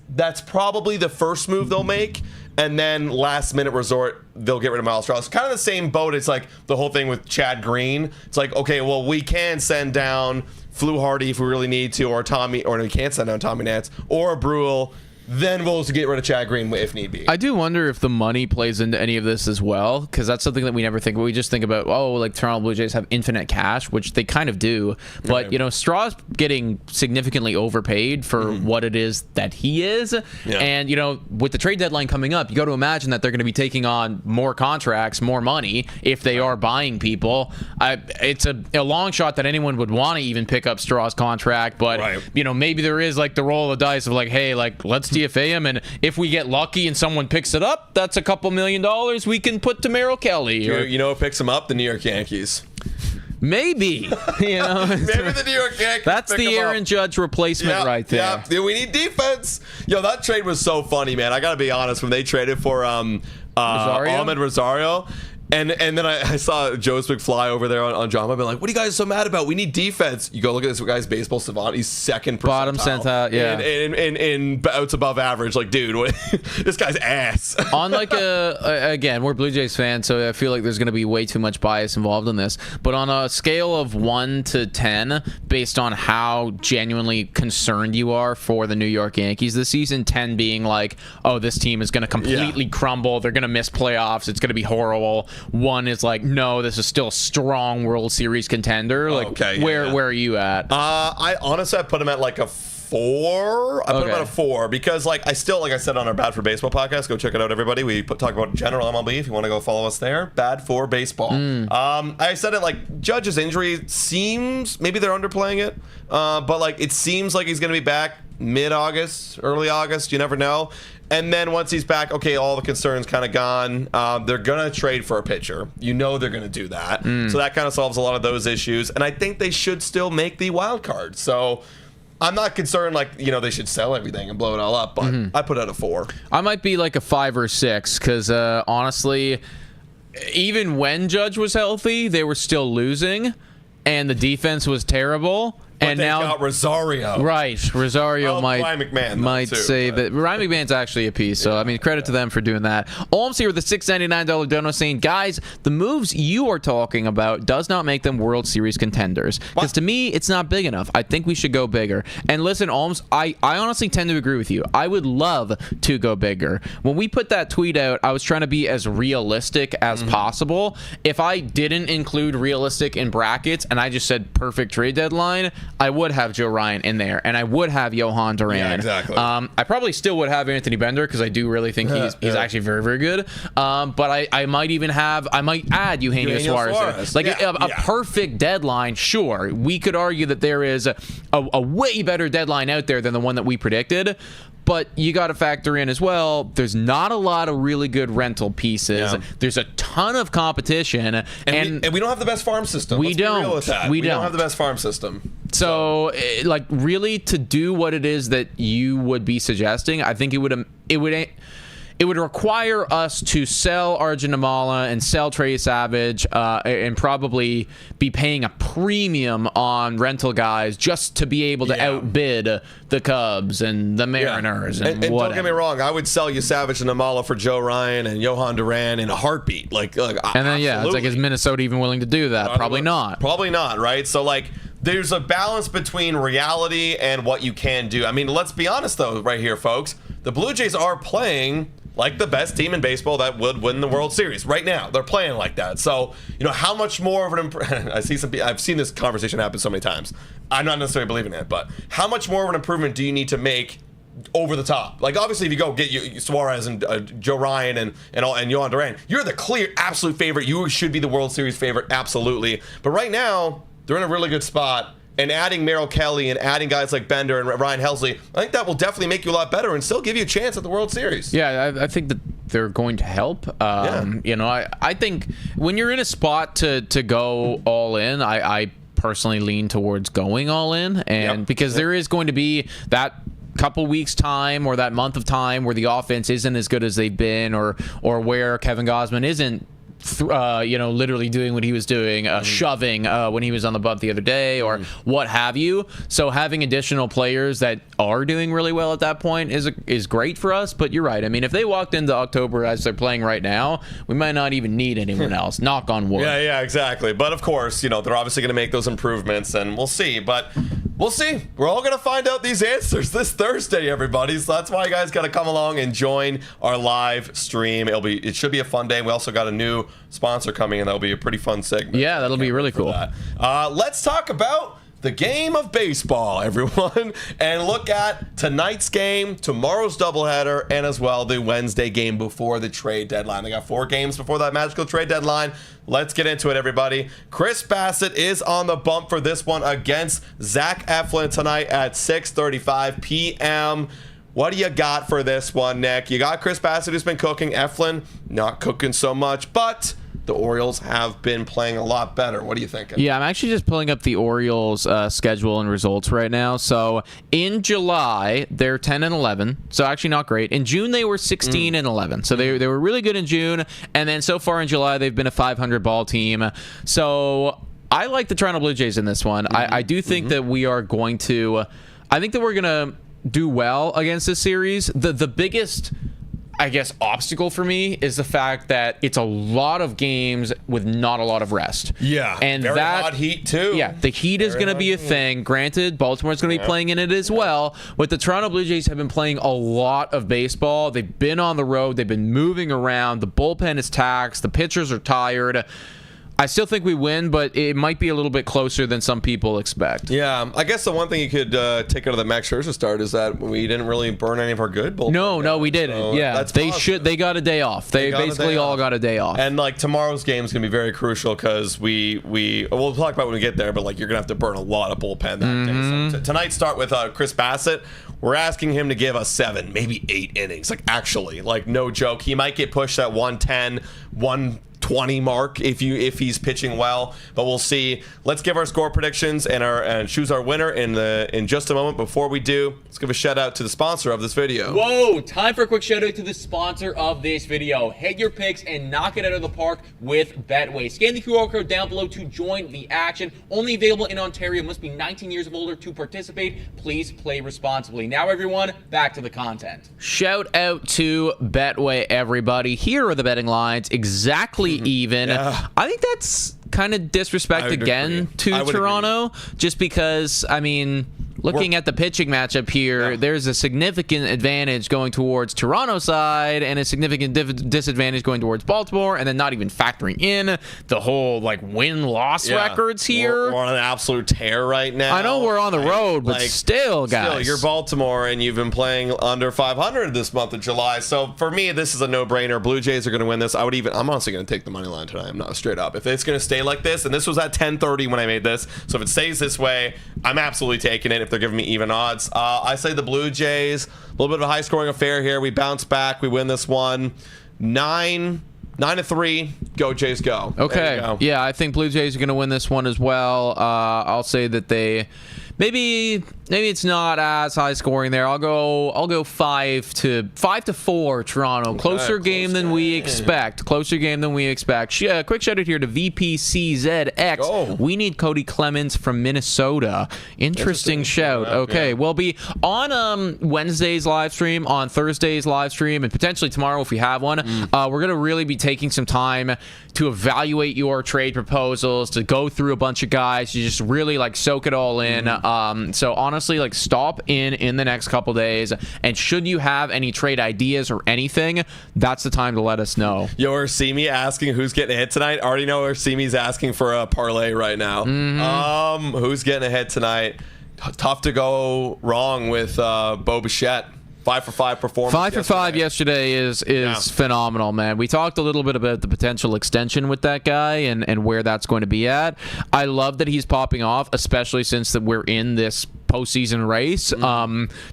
probably the first move they'll make. And then last minute resort, they'll get rid of Miles Straw. It's kind of the same boat. It's like the whole thing with Chad Green. It's like, okay, well, we can send down Flu Hardy if we really need to, or we can't send down Tommy Nance, or Brule. Then we'll get rid of Chad Green if need be. I do wonder if the money plays into any of this as well, because that's something that we never think. We just think about, like Toronto Blue Jays have infinite cash, which they kind of do. But, Straw's getting significantly overpaid for what it is that he is. And, with the trade deadline coming up, you got to imagine that they're going to be taking on more contracts, more money, if they are buying people. It's a long shot that anyone would want to even pick up Straw's contract. But, maybe there is like the roll of the dice of like, hey, like, let's DFA him, and if we get lucky and someone picks it up, that's a couple $1 million we can put to Merrill Kelly. You know who picks him up? The New York Yankees. Maybe. Maybe the New York Yankees. That's the Aaron Judge replacement right there. Yeah, we need defense. That trade was so funny, man. I got to be honest. When they traded for Ahmed Rosario, And then I saw Joe's McFly over there on drama. I've been like, what are you guys so mad about? We need defense. You go look at this guy's baseball savant. He's second percentile. Bottom centile, yeah. In outs above average. Like, dude, this guy's ass. On like again, we're Blue Jays fans, so I feel like there's going to be way too much bias involved in this. But on a scale of 1 to 10, based on how genuinely concerned you are for the New York Yankees this season, 10 being like, oh, this team is going to completely crumble. They're going to miss playoffs. It's going to be horrible. 1 is like, no, this is still a strong World Series contender. Like, where are you at? I honestly, I put him at like a 4. I put him at a 4 because, like, I still, like I said on our Bad for Baseball podcast, go check it out, everybody. We talk about general MLB if you want to go follow us there. Bad for Baseball. I said it like Judge's injury seems, maybe they're underplaying it, but like it seems like he's going to be back mid-August, early August. You never know. And then once he's back, okay, all the concerns kind of gone. They're going to trade for a pitcher. You know they're going to do that. So that kind of solves a lot of those issues. And I think they should still make the wild card. So I'm not concerned, like, you know, they should sell everything and blow it all up. But I put it at a 4. I might be like a 5 or 6 because, honestly, even when Judge was healthy, they were still losing. And the defense was terrible. But and they now got Rosario. Right. Rosario Ryan McMahon, might save it. Ryan McMahon's actually a piece, so I mean, credit to them for doing that. Olm's here with a $6.99 dono saying, guys, the moves you are talking about does not make them World Series contenders. Because to me, it's not big enough. I think we should go bigger. And listen, Olms, I honestly tend to agree with you. I would love to go bigger. When we put that tweet out, I was trying to be as realistic as possible. If I didn't include realistic in brackets and I just said perfect trade deadline, I would have Joe Ryan in there, and I would have Johan Duran. Yeah, exactly. I probably still would have Anthony Bender because I do really think he's actually very, very good. But I might even add Eugenio Suarez. Like a perfect deadline, sure. We could argue that there is a way better deadline out there than the one that we predicted. But you got to factor in as well, there's not a lot of really good rental pieces. Yeah. There's a ton of competition. And we don't have the best farm system. We don't have the best farm system. So, like, really, to do what it is that you would be suggesting, I think it would require us to sell Arjun Amala and sell Trey Savage and probably be paying a premium on rental guys just to be able to outbid the Cubs and the Mariners and don't get me wrong, I would sell you Savage and Amala for Joe Ryan and Johan Duran in a heartbeat. Like and then it's like, is Minnesota even willing to do that? Probably not. Probably not, right? So like, there's a balance between reality and what you can do. I mean, let's be honest though, right here, folks. The Blue Jays are playing like the best team in baseball that would win the World Series right now. They're playing like that. So, you know, how much more of an I've seen this conversation happen so many times. I'm not necessarily believing it, but how much more of an improvement do you need to make over the top? Like, obviously, if you go get Suarez and Joe Ryan and Johan Duran, you're the clear, absolute favorite. You should be the World Series favorite, absolutely. But right now, they're in a really good spot. And adding Merrill Kelly and adding guys like Bender and Ryan Helsley, I think that will definitely make you a lot better and still give you a chance at the World Series. Yeah, I think that they're going to help. You know, I think when you're in a spot to go all in, I personally lean towards going all in. And because there is going to be that couple weeks time or that month of time where the offense isn't as good as they've been or where Kevin Gausman isn't literally doing what he was doing, shoving when he was on the bump the other day or what have you. So having additional players that are doing really well at that point is great for us. But you're right. I mean, if they walked into October as they're playing right now, we might not even need anyone else. Knock on wood. Yeah, exactly. But of course, you know, they're obviously going to make those improvements, and we'll see. But we'll see. We're all going to find out these answers this Thursday, everybody. So that's why you guys got to come along and join our live stream. It should be a fun day. We also got a new sponsor coming in. That'll be a pretty fun segment. Yeah, that'll be really cool. Let's talk about the game of baseball, everyone, and look at tonight's game, tomorrow's doubleheader, and as well the Wednesday game before the trade deadline. They got 4 games before that magical trade deadline. Let's get into it, everybody. Chris Bassitt is on the bump for this one against Zach Eflin tonight at 6:35 p.m. What do you got for this one, Nick? You got Chris Bassitt, who's been cooking. Eflin, not cooking so much, but the Orioles have been playing a lot better. What are you thinking? Yeah, I'm actually just pulling up the Orioles schedule and results right now. So in July, they're 10-11, so actually not great. In June, they were 16-11, so they were really good in June, and then so far in July, they've been a 500 ball team. So I like the Toronto Blue Jays in this one. I do think that we are going to. I think that we're going to do well against this series. The biggest, I guess, obstacle for me is the fact that it's a lot of games with not a lot of rest. Yeah, and very hot heat too. Yeah, the heat is going to be a thing. Granted, Baltimore's going to be playing in it as well. But the Toronto Blue Jays have been playing a lot of baseball. They've been on the road. They've been moving around. The bullpen is taxed. The pitchers are tired. I still think we win, but it might be a little bit closer than some people expect. Yeah, I guess the one thing you could take out of the Max Scherzer start is that we didn't really burn any of our good bullpen. No, we didn't. So yeah, they got a day off. They basically all got a day off. And like tomorrow's game is going to be very crucial because we'll talk about when we get there, but like you're going to have to burn a lot of bullpen that day. So tonight start with Chris Bassett. We're asking him to give us 7, maybe 8 innings. Like actually, like no joke, he might get pushed at 110, 120 mark if he's pitching well, but we'll see. Let's give our score predictions and choose our winner in just a moment. Before we do, let's give a shout out to the sponsor of this video. Whoa, time for a quick shout out to the sponsor of this video. Hit your picks and knock it out of the park with Betway. Scan the QR code down below to join the action. Only available in Ontario. Must be 19 years of older to participate. Please play responsibly. Now everyone, back to the content. Shout out to Betway, everybody. Here are the betting lines, exactly even. Yeah. I think that's kind of disrespect again to Toronto, just because, I mean, looking at the pitching matchup here, there's a significant advantage going towards Toronto's side and a significant disadvantage going towards Baltimore, and then not even factoring in the whole like win-loss records here. We're on an absolute tear right now. I know we're on the road, but still, guys. Still, you're Baltimore, and you've been playing under 500 this month of July. So for me, this is a no-brainer. Blue Jays are going to win this. I'm honestly going to take the money line tonight. I'm not straight up. If it's going to stay like this, and this was at 10:30 when I made this, so if it stays this way, I'm absolutely taking it. If they're giving me even odds, I say the Blue Jays, a little bit of a high-scoring affair here. We bounce back. We win this one. 9-3. Go Jays, go. Okay. Go. Yeah, I think Blue Jays are going to win this one as well. I'll say that they maybe it's not as high scoring there. I'll go 5-4 Toronto. Okay, Closer game than we expect. Quick shout out here to VPCZX. Oh. We need Cody Clemens from Minnesota. Interesting shout. Okay, yeah. we'll be on Wednesday's live stream, on Thursday's live stream, and potentially tomorrow if we have one. We're going to really be taking some time to evaluate your trade proposals, to go through a bunch of guys, to just really like soak it all in. So honestly, like stop in the next couple days, and should you have any trade ideas or anything, that's the time to let us know. Yo, Orsimi asking who's getting a hit tonight. I already know Orsimi's asking for a parlay right now. Who's getting a hit tonight? Tough to go wrong with Bo Bichette. 5 for 5 performance. 5 for 5 yesterday is phenomenal, man. We talked a little bit about the potential extension with that guy and where that's going to be at. I love that he's popping off, especially since that we're in this postseason race.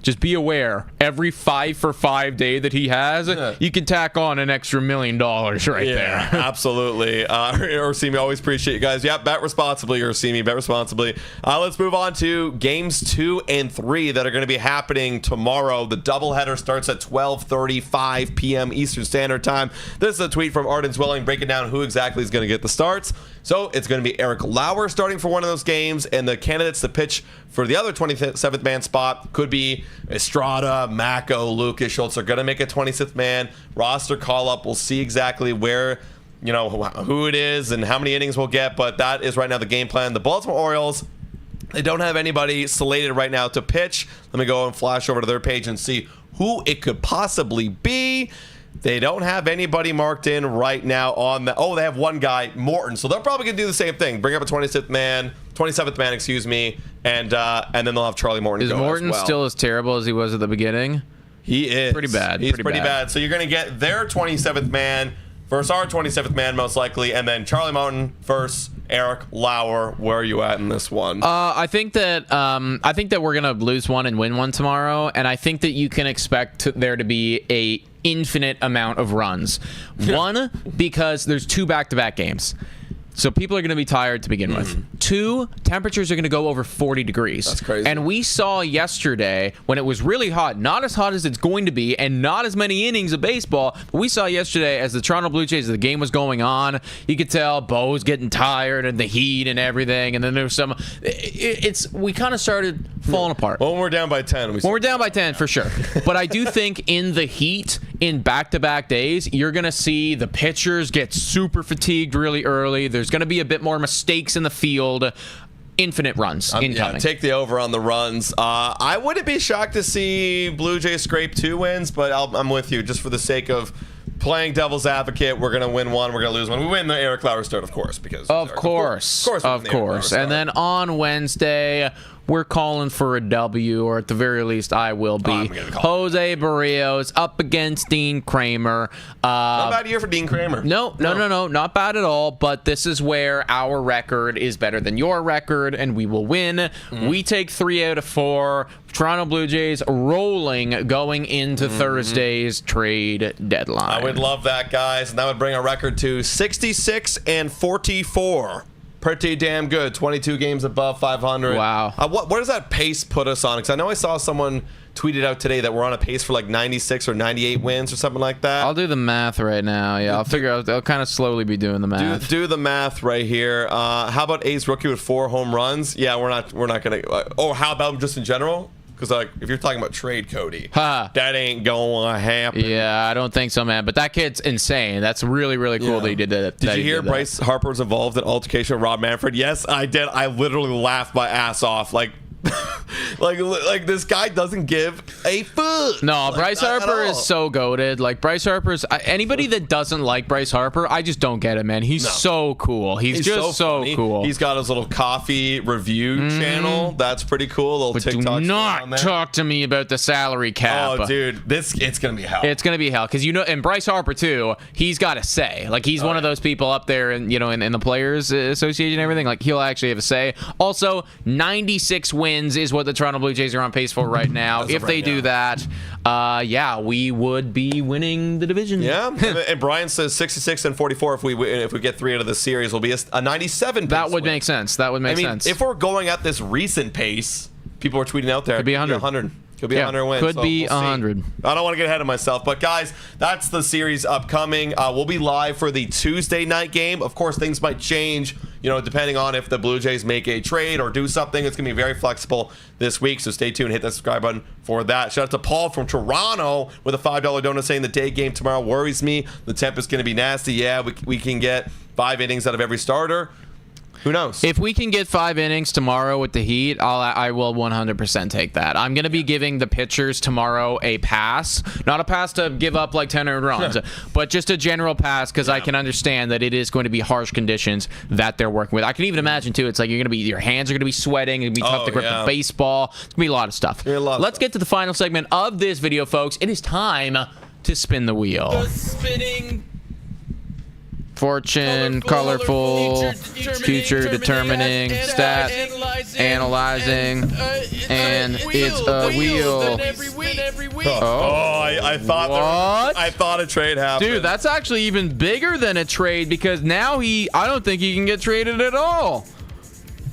Just be aware, every 5 for 5 day that he has, you can tack on an extra $1 million there. Absolutely. Orsimi, always appreciate you guys. Yeah, bet responsibly, Orsimi. Bet responsibly. Let's move on to games 2 and 3 that are going to be happening tomorrow. The doubleheader starts at 12:35 p.m. Eastern Standard Time. This is a tweet from Arden Zwelling breaking down who exactly is going to get the starts. So it's going to be Eric Lauer starting for one of those games, and the candidates to pitch for the other 27th man spot could be Estrada, Mako, Lucas, Schultz are going to make a 26th man roster call up. We'll see exactly where, who it is and how many innings we'll get, but that is right now the game plan. The Baltimore Orioles, they don't have anybody slated right now to pitch. Let me go and flash over to their page and see who it could possibly be. They don't have anybody marked in right now on the. Oh, they have one guy, Morton. So they're probably gonna do the same thing. Bring up a 27th man, and then they'll have Charlie Morton. Is Morton still as terrible as he was at the beginning? He is pretty bad. He's pretty bad. So you're gonna get their 27th man versus our 27th man most likely, and then Charlie Morton versus Eric Lauer. Where are you at in this one? I think that we're gonna lose one and win one tomorrow, and I think that you can expect there to be a infinite amount of runs. One, because there's 2 back-to-back games. So people are going to be tired to begin with. 2, temperatures are going to go over 40 degrees. That's crazy. And we saw yesterday when it was really hot, not as hot as it's going to be, and not as many innings of baseball, but we saw yesterday as the Toronto Blue Jays, the game was going on, you could tell Bo's getting tired and the heat and everything, and then there was some... we kind of started falling apart. Well, when we're down by 10. When we're down by 10, for sure. But I do think in the heat, in back-to-back days, you're going to see the pitchers get super fatigued really early. There's going to be a bit more mistakes in the field. Infinite runs incoming. Yeah, take the over on the runs. I wouldn't be shocked to see Blue Jays scrape 2 wins, but I'm with you. Just for the sake of playing devil's advocate, we're going to win 1, we're going to lose 1. We win the Eric Lauer start, of course. Of course. And then on Wednesday, we're calling for a W, or at the very least, I will be. Jose Barrios up against Dean Kramer. Not a bad year for Dean Kramer. No, not bad at all. But this is where our record is better than your record, and we will win. We take 3 out of 4. Toronto Blue Jays rolling going into Thursday's trade deadline. I would love that, guys. And that would bring our record to 66-44. Pretty damn good. 22 games above 500. Wow. What does that pace put us on? Because I know I saw someone tweeted out today that we're on a pace for like 96 or 98 wins or something like that. I'll do the math right now. Yeah, I'll figure out. I'll kind of slowly be doing the math. Do the math right here. How about A's rookie with 4 home runs? Yeah, we're not gonna. How about just in general? Because like, if you're talking about trade, Cody, that ain't gonna happen. Yeah, I don't think so, man. But that kid's insane. That's really, really cool that he did that. Did you hear Bryce Harper's involved in altercation with Rob Manfred? Yes, I did. I literally laughed my ass off. Like this guy doesn't give a fuck. No, Bryce Harper is so goated. Like Bryce Harper's anybody that doesn't like Bryce Harper, I just don't get it, man. He's so cool. He's just so cool. He's got his little coffee review channel. That's pretty cool. Little TikTok. Do not talk to me about the salary cap. Oh, dude, it's gonna be hell. It's gonna be hell because and Bryce Harper too. He's got a say. Like he's one of those people up there, and in the Players Association and everything. Like he'll actually have a say. Also, 96 wins is what the Toronto Blue Jays are on pace for right now. If they do that, we would be winning the division. Yeah, and Brian says 66-44 if we get 3 out of the series will be a 97 pace. That would make sense. That would make sense. If we're going at this recent pace, people are tweeting out there. Could be 100. Could be 100 wins. Could be 100. I don't want to get ahead of myself. But, guys, that's the series upcoming. We'll be live for the Tuesday night game. Of course, things might change, depending on if the Blue Jays make a trade or do something. It's going to be very flexible this week. So stay tuned. Hit that subscribe button for that. Shout out to Paul from Toronto with a $5 donut saying the day game tomorrow worries me. The temp is going to be nasty. Yeah, we can get 5 innings out of every starter. Who knows? If we can get 5 innings tomorrow with the Heat, I will 100% take that. I'm going to be giving the pitchers tomorrow a pass. Not a pass to give up like 10 earned runs, but just a general pass because I can understand that it is going to be harsh conditions that they're working with. I can even imagine, too, it's like your hands are going to be sweating. It's going to be tough to grip the baseball. It's going to be a lot of stuff. Let's get to the final segment of this video, folks. It is time to spin the wheel. The spinning... Fortune, colorful, future determining, stat, analyzing, and it's a wheel. I thought a trade happened. Dude, that's actually even bigger than a trade because now I don't think he can get traded at all.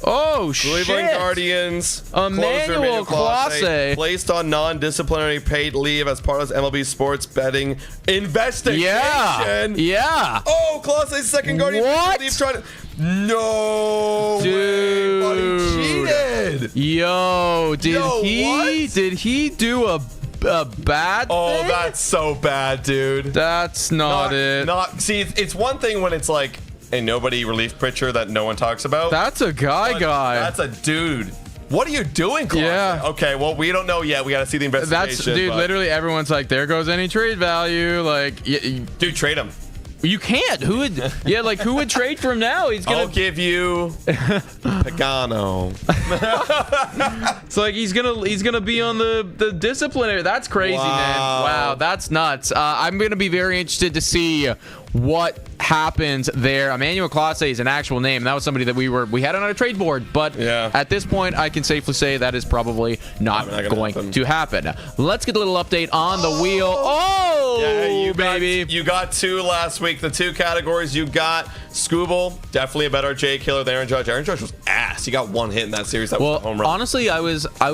Oh, shit. Cleveland Guardians. Emmanuel Clase. Placed on non-disciplinary paid leave as part of MLB sports betting investigation. Yeah. Oh, Clase's second Guardian leave trying to... No dude. way, buddy cheated. Yo, did he do a bad thing? Oh, that's so bad, dude. That's not it. See, it's one thing when it's like a nobody relief pitcher that no one talks about. That's a guy. That's a dude. What are you doing, Clark? Yeah. Okay, well, we don't know yet. We got to see the investigation. Dude, literally everyone's like, there goes any trade value. Like, dude, trade him. You can't. Who would trade for him now? I'll give you Pagano. It's like he's gonna be on the disciplinary. That's crazy, man. Wow, that's nuts. I'm gonna be very interested to see what happens there. Emmanuel Clase is an actual name. That was somebody that we had on our trade board, but at this point, I can safely say that is probably not going to happen. Let's get a little update on the wheel. You got 2 last week. The 2 categories you got: Scooble, definitely a better J killer than Aaron Judge. Aaron Judge was ass. He got 1 hit in that series. That was a home run. Honestly, I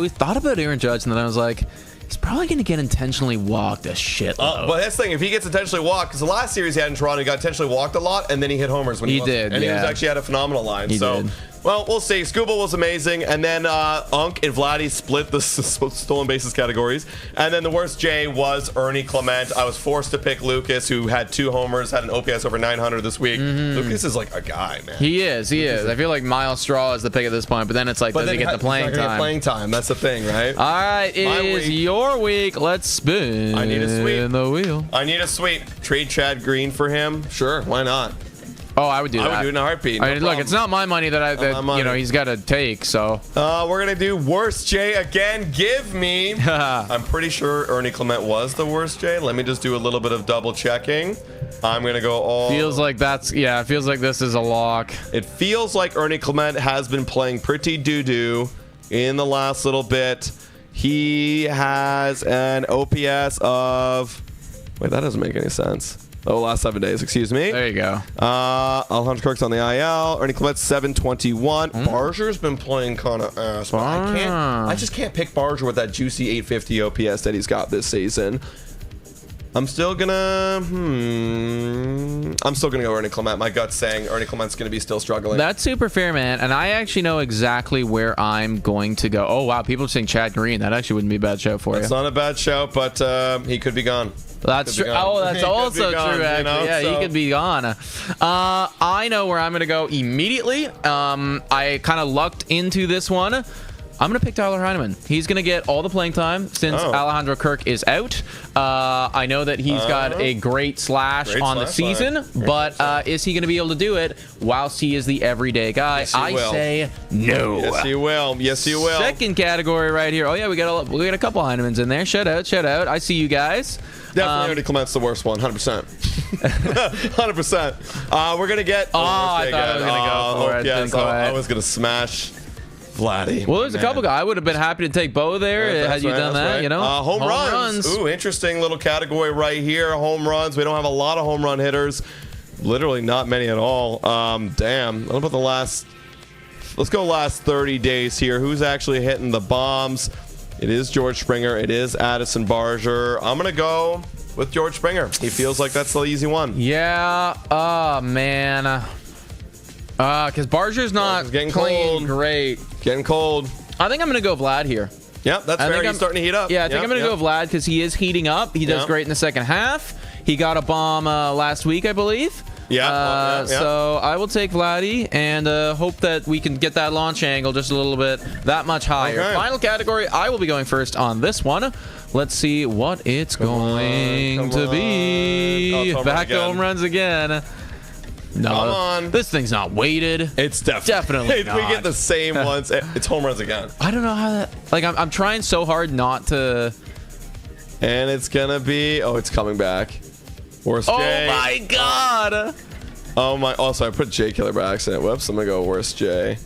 thought about Aaron Judge, and then I was like, he's probably going to get intentionally walked a shitload. But that's the thing. If he gets intentionally walked, because the last series he had in Toronto, he got intentionally walked a lot, and then he hit homers when he did. And he was actually had a phenomenal line. He did. Well, we'll see. Scooble was amazing, and then Unk and Vladdy split the stolen bases categories, and then the worst J was Ernie Clement. I was forced to pick Lucas, who had 2 homers, had an OPS over 900 this week. Lucas is like a guy, man. He is. I feel like Miles Straw is the pick at this point, but then it's like, does he get the playing time? Playing time. That's the thing, right? All right, it is your week. Let's spin. I need a sweep. The wheel. I need a sweep. Trade Chad Green for him? Sure, why not? Oh, I would do that. I would do it in a heartbeat. I mean, look, it's not my money that he's got to take. So we're gonna do worst J again. Give me. I'm pretty sure Ernie Clement was the worst J. Let me just do a little bit of double checking. I'm gonna go all. Feels like it feels like this is a lock. It feels like Ernie Clement has been playing pretty doo-doo in the last little bit. He has an OPS of. Wait, that doesn't make any sense. Last 7 days, excuse me. There you go. Alejandro Kirk's on the IL. Ernie Clement's 721. Barger's been playing kind of ass. I just can't pick Barger with that juicy 850 OPS that he's got this season. I'm still gonna go Ernie Clement. My gut's saying Ernie Clement's gonna be still struggling. That's super fair, man. And I actually know exactly where I'm going to go. Oh wow, people are saying Chad Green. That actually wouldn't be a bad show for you. It's not a bad show, but he could be gone. That's true. Oh, that's also true, actually. He could be gone. I know where I'm going to go immediately. I kind of lucked into this one. I'm going to pick Tyler Heineman. He's going to get all the playing time since Alejandro Kirk is out. I know that he's got a great slash on the season, but is he going to be able to do it whilst he is the everyday guy? Yes, I say no. Yes, he will. Yes, he will. Second category right here. Oh, yeah, we got a couple Heinemans in there. Shout out. I see you guys. Definitely Ernie Clement's the worst one, 100%. 100%. We're going to get... I thought I was going to go for it. Yes, I was going to smash Vladdy. Well, there's a couple guys. I would have been happy to take Bo there had you done that, you know? Home runs. Ooh, interesting little category right here. Home runs. We don't have a lot of home run hitters. Literally not many at all. Damn. What about the last... Let's go last 30 days here. Who's actually hitting the bombs? It is George Springer. It is Addison Barger. I'm going to go with George Springer. He feels like that's the easy one. Yeah. Oh, man. Because Barger's not playing great. Getting cold. I think I'm going to go Vlad here. Yep, that's fair. He's starting to heat up. Yeah, I think I'm going to go Vlad because he is heating up. He does great in the second half. He got a bomb last week, I believe. So I will take Vladdy and hope that we can get that launch angle just a little bit that much higher. Okay. Final category, I will be going first on this one. Let's see what it's going to be. Back to home runs again. No, come on. This thing's not weighted. It's definitely not. We get the same ones. It's home runs again. I don't know how that... Like, I'm trying so hard not to... And it's going to be... Oh, it's coming back. Worst J. Oh, my God. Oh, my... Also, I put J killer by accident. Whoops, I'm going to go worst J.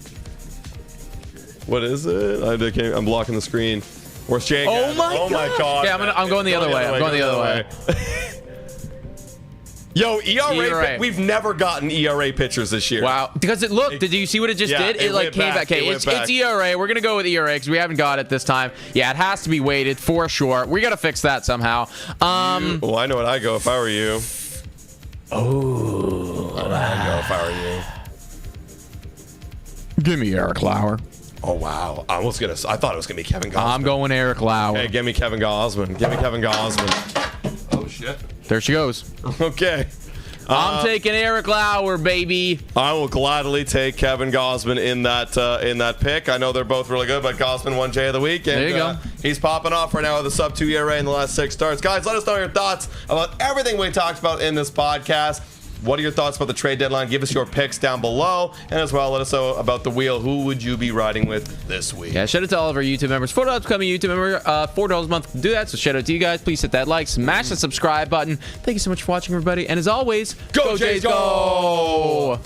What is it? I'm blocking the screen. Worst J again. Oh, my God. Yeah, I'm going the other way. I'm going the other way. Yo, ERA. We've never gotten ERA pitchers this year. Wow. Because did you see what it just did? It like came back. Okay, it's ERA. We're going to go with ERA because we haven't got it this time. Yeah, it has to be weighted for sure. We got to fix that somehow. Well, I know what I'd go if I were you. Oh. I'd go if I were you. Give me Eric Lauer. Oh, wow. I thought it was going to be Kevin Gausman. I'm going Eric Lauer. Hey, give me Kevin Gausman. Oh, shit. There she goes. Okay. I'm taking Eric Lauer, baby. I will gladly take Kevin Gausman in that pick. I know they're both really good, but Gausman won J of the week. And, there you go. He's popping off right now with a sub-2 ERA in the last 6 starts. Guys, let us know your thoughts about everything we talked about in this podcast. What are your thoughts about the trade deadline? Give us your picks down below. And as well, let us know about the wheel. Who would you be riding with this week? Yeah, shout out to all of our YouTube members. $4 upcoming YouTube member, $4 a month to do that. So shout out to you guys. Please hit that like, smash the subscribe button. Thank you so much for watching, everybody. And as always, go Jays, go!